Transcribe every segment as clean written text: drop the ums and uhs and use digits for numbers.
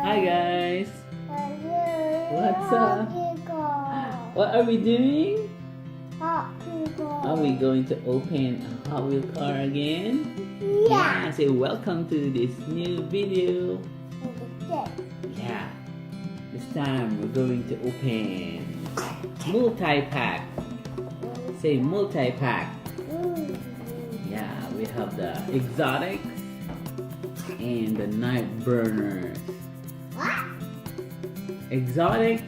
Hi guys. What's up? What are we doing? Are we going to open a Hot Wheel car again? Yeah. Say welcome to this new video. Yeah. This time we're going to open multi-pack. Say multi-pack. Yeah, we have the exotics and the night burners. What? Exotics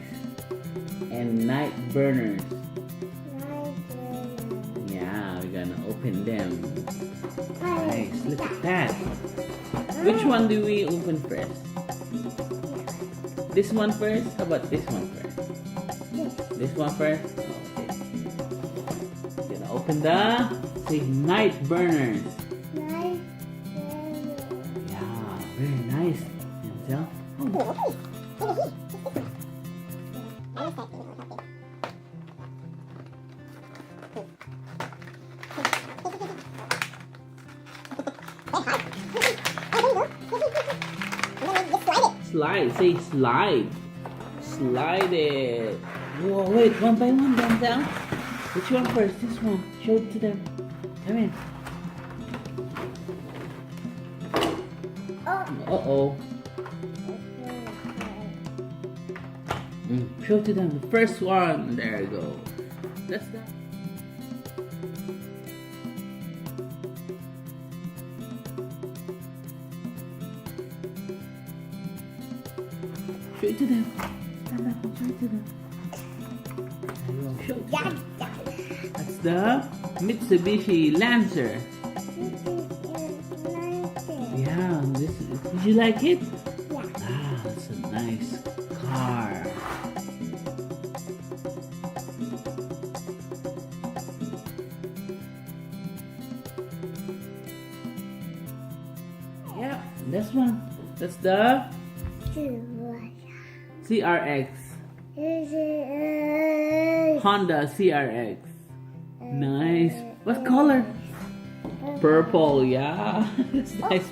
and night burners. Yeah, we're gonna open them. Nice, look at that. Which one do we open first? This one first? How about this one first? This one first? Okay. We're gonna open the night burners. Yeah, very nice. Denzel. Slide, say slide. Slide it. Whoa, wait, one by one, Denzel. Which one first? This one. Show it to them. Come in. Uh-oh. Show it to them. The first one. There you go. That's that. Show it to them. Stand up and show it to them. There you go. Show it to them. That's the Mitsubishi Lancer. Yeah, did you like it? Yeah. Ah, it's a nice car. Yeah, this one. That's the CRX. Honda CRX. Nice. What color? Purple, yeah. That's nice.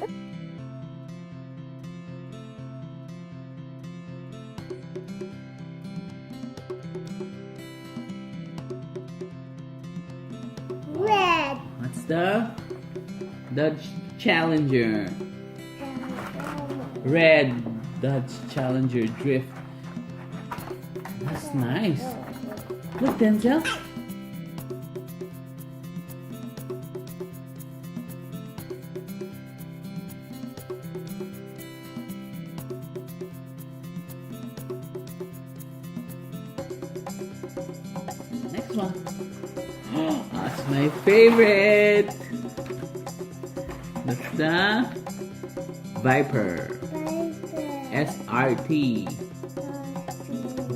Red. What's the Dodge Challenger? Red Dodge Challenger Drift. That's nice. Look, Denzel. Next one. That's my favorite. That's the Viper SRT.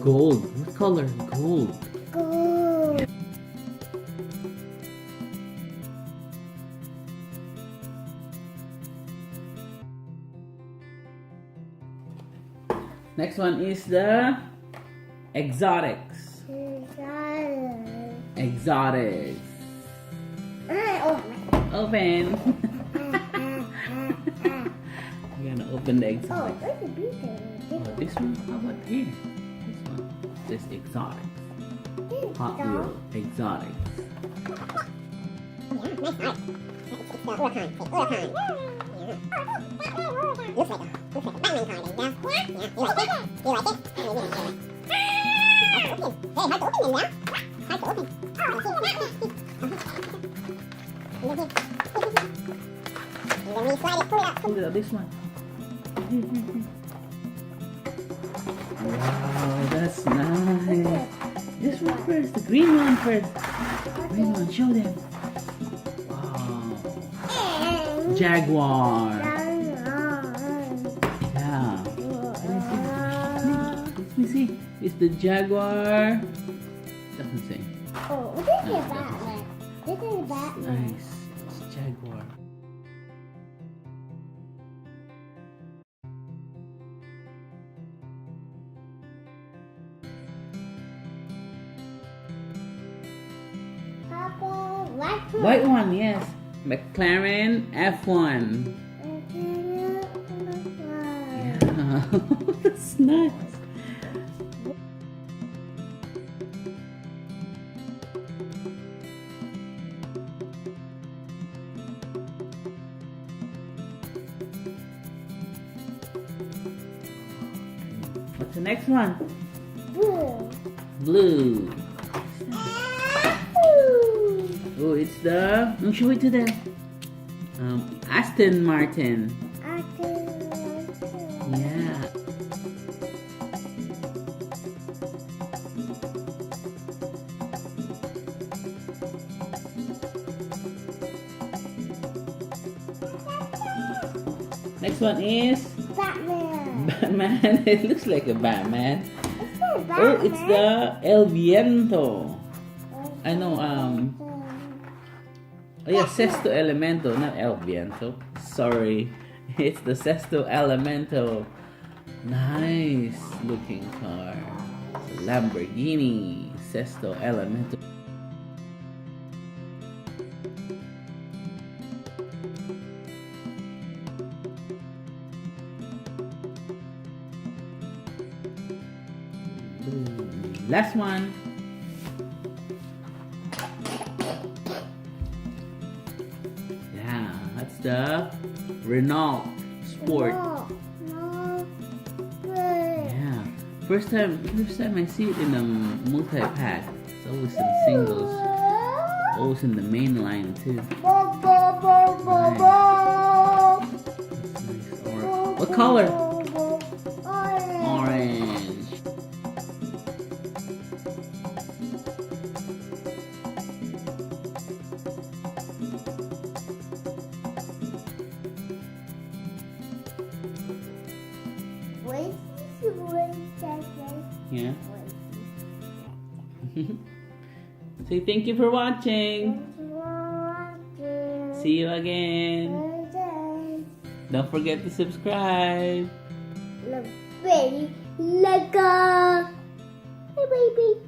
Gold. What color? Gold. Next one is the exotics. Exotics. Open. We're gonna open the exotics. Oh, this one? How about here? This one. This exotics. Hot Wheel exotics. Pull it out, this one. Wow, that's nice. This one first, the green one first. Green one, show them. Wow. Jaguar. Yeah. Let me see. It's the Jaguar. Doesn't say. Oh, this is Batman. This is Batman. Nice. It's Jaguar. White one, yes. McLaren F1. Yeah. That's nice. What's the next one? Blue. Blue. Ooh. Oh, it's the. Show it to them. Aston Martin. Yeah. Next one is Batman. Batman. It looks like a Batman. It's not Batman. Oh, it's the El Viento. I know. Oh yeah, Sesto Elemento, not El Viento. Sorry, it's the Sesto Elemento. Nice looking car. It's a Lamborghini Sesto Elemento. Last one. Yeah, that's the Renault Sport. No. Yeah. First time I see it in a multi-pack. It's always in singles. Always in the main line too. Nice. What color? Orange. Yeah. Say thank you for watching. See you again. Don't forget to subscribe. Baby, let go. Hey, baby.